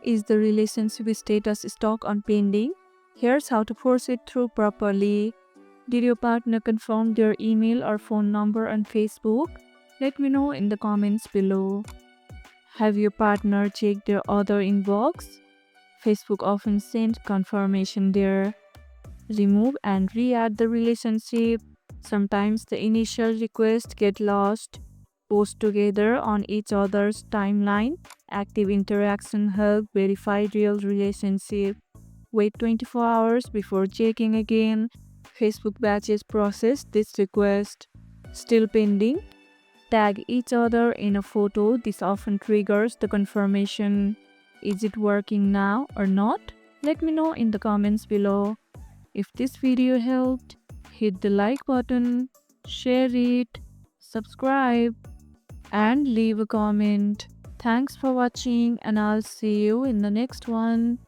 Is the relationship status stuck on pending? Here's how to force it through properly. Did your partner confirm their email or phone number on Facebook? Let me know in the comments below. Have your partner checked their other inbox? Facebook often sends confirmation there. Remove and re-add the relationship. Sometimes the initial requests get lost. Post together on each other's timeline. Active interaction help verify real relationship. Wait 24 hours before checking again. Facebook batches process this request. Still pending? Tag each other in a photo. This often triggers the confirmation. Is it working now or not? Let me know in the comments below. If this video helped, hit the like button, share it, subscribe, and leave a comment. Thanks for watching, and I'll see you in the next one.